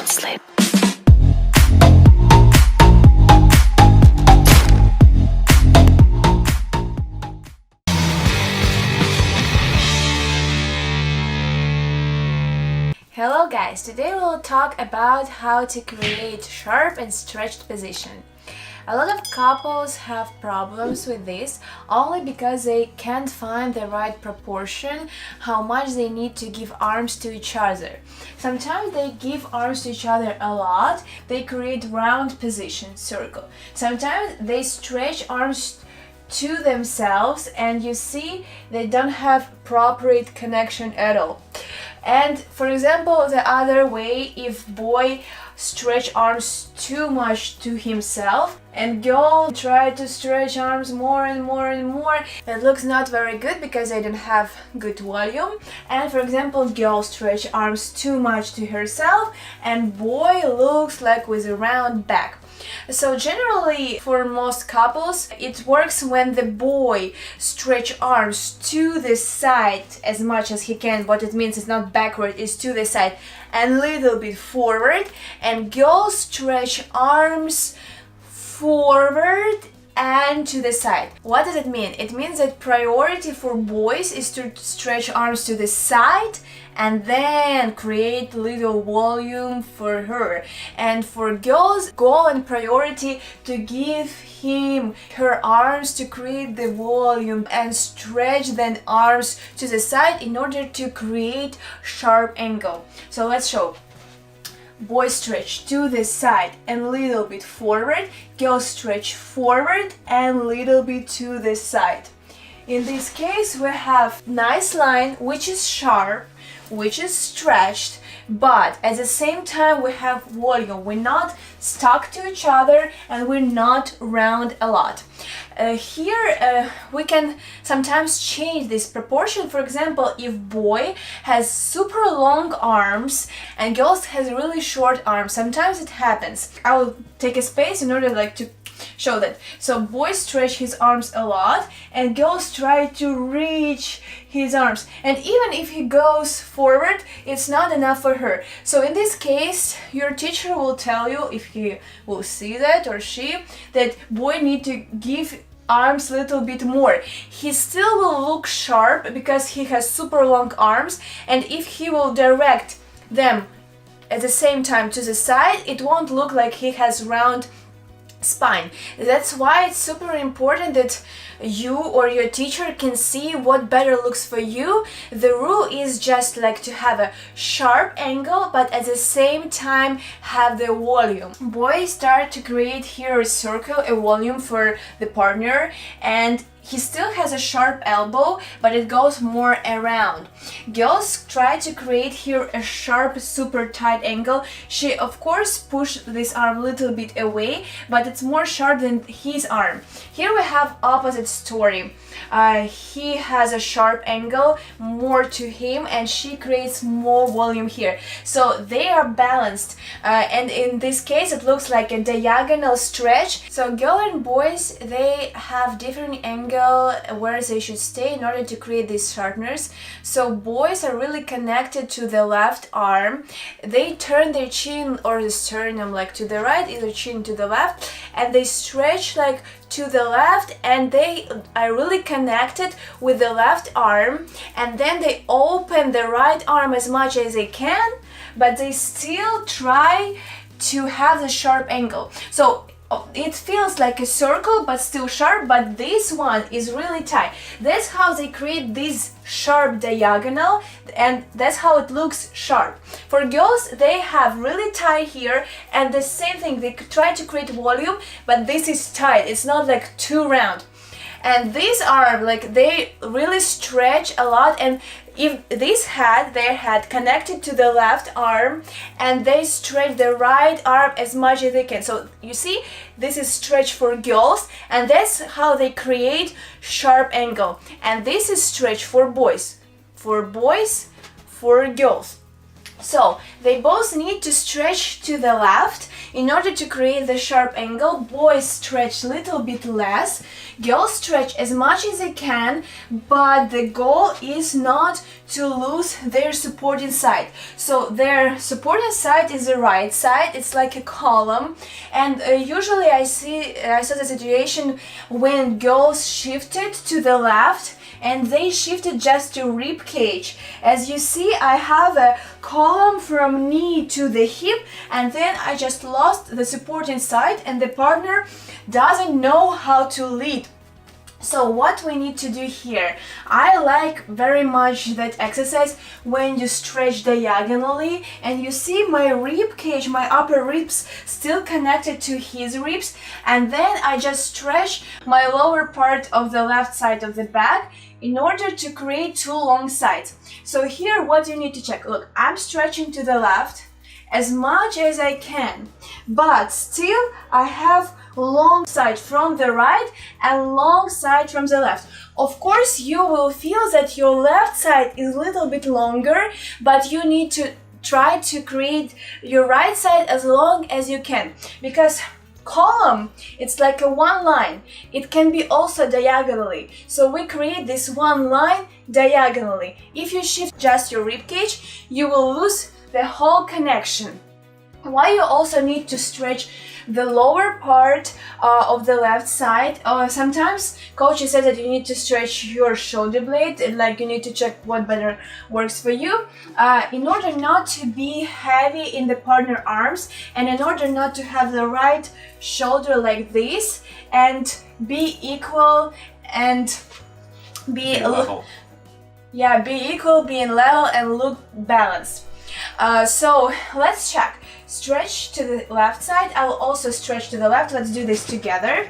Don't sleep. Hello guys, today we'll talk about how to create sharp and stretched position. A lot of couples have problems with this only because they can't find the right proportion, how much they need to give arms to each other. Sometimes they give arms to each other a lot, they create round position, circle. Sometimes they stretch arms to themselves and you see they don't have proper connection at all. And for example, the other way, if boy stretch arms too much to himself and girl try to stretch arms more and more and more, it looks not very good because they don't have good volume. And for example, girl stretch arms too much to herself and boy looks like with a round back. So generally, for most couples, it works when the boy stretch arms to the side as much as he can. What it means is not backward, it's to the side and little bit forward. And girls stretch arms forward and to the side. What does it mean? It means that priority for boys is to stretch arms to the side and then create little volume for her. And for girls, goal and priority to give her arms to create the volume and stretch then arms to the side in order to create sharp angle. So let's show. Boy stretch to the side and little bit forward, girl stretch forward and little bit to the side. In this case we have nice line which is sharp, which is stretched, but at the same time we have volume. We're not stuck to each other and we're not round a lot. Here we can sometimes change this proportion. For example, if boy has super long arms and girls has really short arms, sometimes it happens. I will take a space in order to show that. So boy stretch his arms a lot and girls try to reach his arms, and even if he goes forward, it's not enough for her. So in this case, your teacher will tell you, if he will see that or she, that boy need to give arms a little bit more. He still will look sharp because he has super long arms, and if he will direct them at the same time to the side, it won't look like he has round spine. That's why it's super important that you or your teacher can see what better looks for you. The rule is just to have a sharp angle but at the same time have the volume. Boys start to create here a circle, a volume for the partner, and he still has a sharp elbow, but it goes more around. Girls try to create here a sharp, super tight angle. She, of course, push this arm a little bit away, but it's more sharp than his arm. Here we have opposite story. He has a sharp angle more to him, and she creates more volume here. So they are balanced, and in this case, it looks like a diagonal stretch. So girl and boys, they have different angles where they should stay in order to create these sharpness. So boys are really connected to the left arm. They turn their chin or the sternum to the right, either chin to the left, and they stretch to the left, and they are really connected with the left arm, and then they open the right arm as much as they can, but they still try to have the sharp angle. So it feels like a circle but still sharp, but this one is really tight. That's how they create this sharp diagonal, and that's how it looks sharp. For girls, they have really tight here, and the same thing, they try to create volume, but this is tight, it's not too round. And these are they really stretch a lot, and if their head connected to the left arm, and they stretch the right arm as much as they can. So you see, this is stretch for girls, and that's how they create sharp angle. And this is stretch for boys. For boys, for girls. So they both need to stretch to the left in order to create the sharp angle. Boys stretch a little bit less, girls stretch as much as they can, but the goal is not to lose their supporting side. So their supporting side is the right side, it's like a column, and usually I saw the situation when girls shifted to the left and they shifted just to rib cage. As you see, I have a column from knee to the hip, and then I just lost the supporting side and the partner doesn't know how to lead. So what we need to do here, I like very much that exercise when you stretch diagonally and you see my rib cage, my upper ribs still connected to his ribs, and then I just stretch my lower part of the left side of the back in order to create two long sides. So here what you need to check, look, I'm stretching to the left as much as I can, but still I have long side from the right and long side from the left. Of course, you will feel that your left side is a little bit longer, but you need to try to create your right side as long as you can, because column, it's like a one line. It can be also diagonally. So we create this one line diagonally. If you shift just your rib cage, you will lose the whole connection. Why you also need to stretch the lower part of the left side. Sometimes coaches say that you need to stretch your shoulder blade, like you need to check what better works for you, in order not to be heavy in the partner arms, and in order not to have the right shoulder like this, and be equal and be level. Yeah, be equal, be in level, and look balanced. So let's check. Stretch to the left side. I will also stretch to the left. Let's do this together.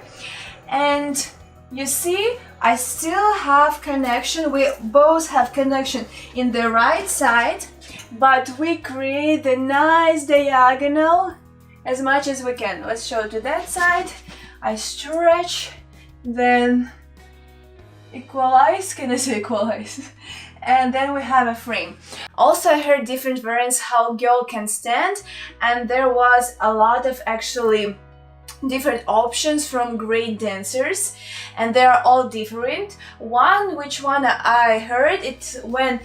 And you see, I still have connection. We both have connection in the right side, but we create a nice diagonal as much as we can. Let's show to that side. I stretch, then equalize. Can I say equalize? And then we have a frame. Also, I heard different variants how girl can stand, and there was a lot of actually different options from great dancers, and they are all different. Which one I heard, it's when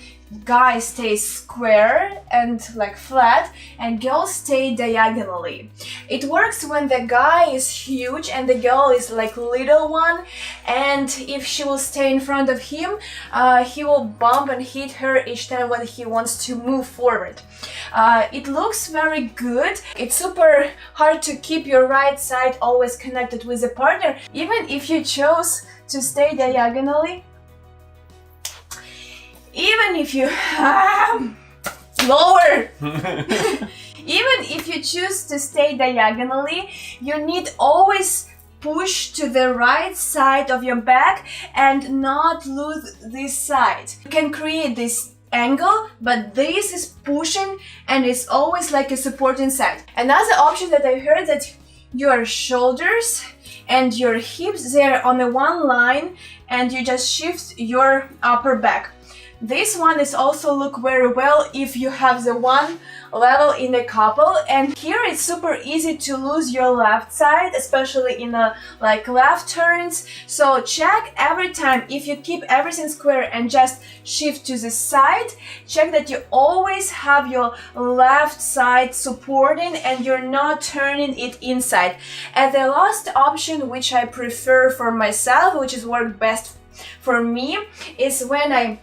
guy stays square and like flat and girls stay diagonally. It works when the guy is huge and the girl is like little one, and if she will stay in front of him, he will bump and hit her each time when he wants to move forward. It looks very good. It's super hard to keep your right side always connected with the partner, even if you chose to stay diagonally. Even if you lower even if you choose to stay diagonally, you need always push to the right side of your back and not lose this side. You can create this angle, but this is pushing and it's always like a supporting side. Another option that I heard, that your shoulders and your hips, they're on the one line and you just shift your upper back. This one is also look very well if you have the one level in a couple, and here it's super easy to lose your left side, especially in like left turns. So check every time, if you keep everything square and just shift to the side, check that you always have your left side supporting and you're not turning it inside. And the last option, which I prefer for myself, which is worked best for me, is when I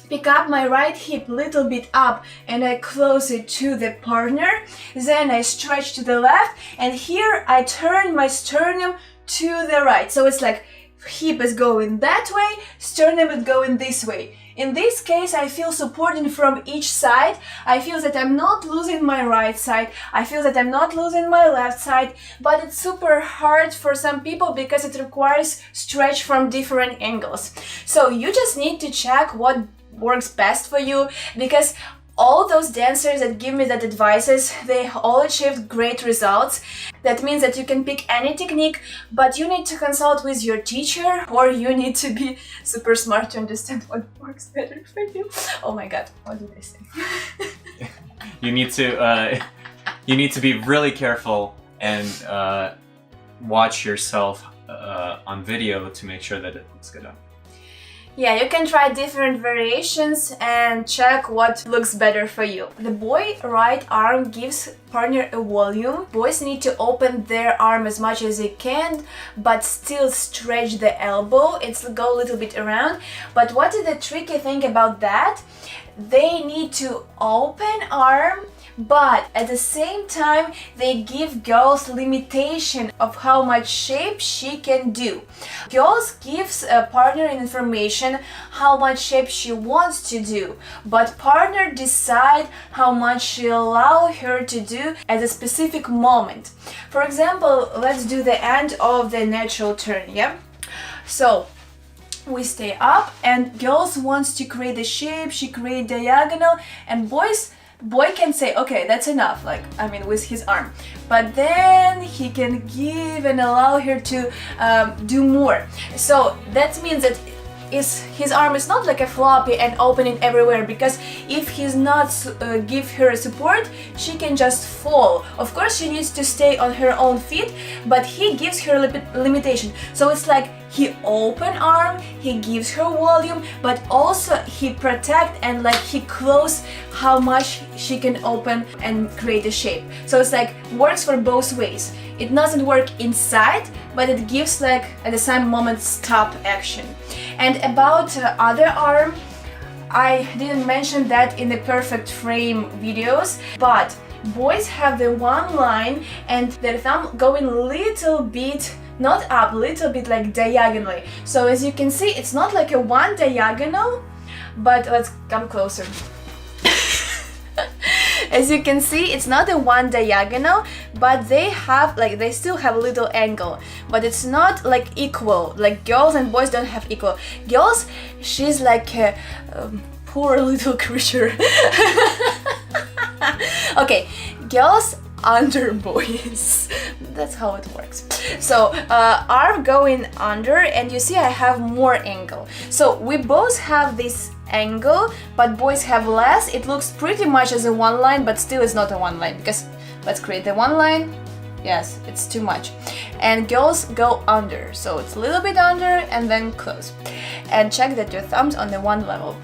pick up my right hip a little bit up and I close it to the partner, then I stretch to the left, and here I turn my sternum to the right. So it's like hip is going that way, sternum is going this way. In this case, I feel supporting from each side. I feel that I'm not losing my right side. I feel that I'm not losing my left side, but it's super hard for some people because it requires stretch from different angles. So you just need to check what works best for you, because all those dancers that give me that advices, they all achieved great results. That means that you can pick any technique, but you need to consult with your teacher, or you need to be super smart to understand what works better for you. Oh my god, what did I say? you need to be really careful and watch yourself on video to make sure that it looks good. Yeah, you can try different variations and check what looks better for you. The boy right arm gives partner a volume. Boys need to open their arm as much as they can, but still stretch the elbow. It's go a little bit around. But what is the tricky thing about that? They need to open arm, but at the same time they give girls limitation of how much shape she can do. Girls gives a partner information how much shape she wants to do, but partner decide how much she allow her to do at a specific moment. For example, let's do the end of the natural turn, yeah? So we stay up and girls wants to create the shape, she create diagonal, and boy can say, okay, that's enough, like, I mean, with his arm. But then he can give and allow her to do more. So that means that his arm is not like a floppy and opening everywhere, because if he's not give her support, she can just fall. Of course, she needs to stay on her own feet, but he gives her limitation. So it's like he open arm, he gives her volume, but also he protect and like he close how much she can open and create a shape. So it's like works for both ways. It doesn't work inside, but it gives like at the same moment stop action. And about other arm, I didn't mention that in the perfect frame videos, but boys have the one line and their thumb going little bit, not up, little bit like diagonally. So as you can see, it's not like a one diagonal, but let's come closer. As you can see, it's not a one diagonal, but they still have a little angle, but it's not like equal. Like girls and boys don't have equal. Girls, she's like a poor little creature. Okay, girls under boys. That's how it works. So arm going under, and you see I have more angle. So we both have this angle, but boys have less. It looks pretty much as a one line, but still it's not a one line, because let's create the one line. Yes, it's too much. And girls go under, so it's a little bit under and then close. And check that your thumb's on the one level.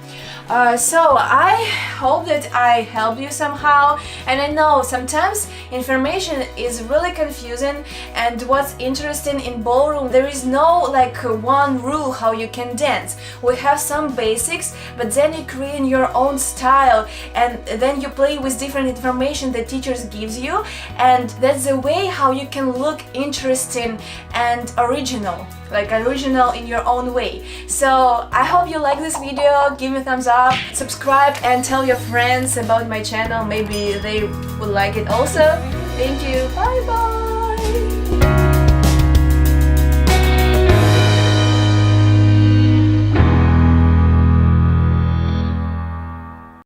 So I hope that I helped you somehow, and I know sometimes information is really confusing, and what's interesting in ballroom, there is no like one rule how you can dance. We have some basics, but then you create your own style, and then you play with different information the teachers gives you, and that's the way how you can look interesting and original. Like original in your own way. So I hope you like this video, give me a thumbs up, subscribe and tell your friends about my channel, maybe they would like it also. Thank you.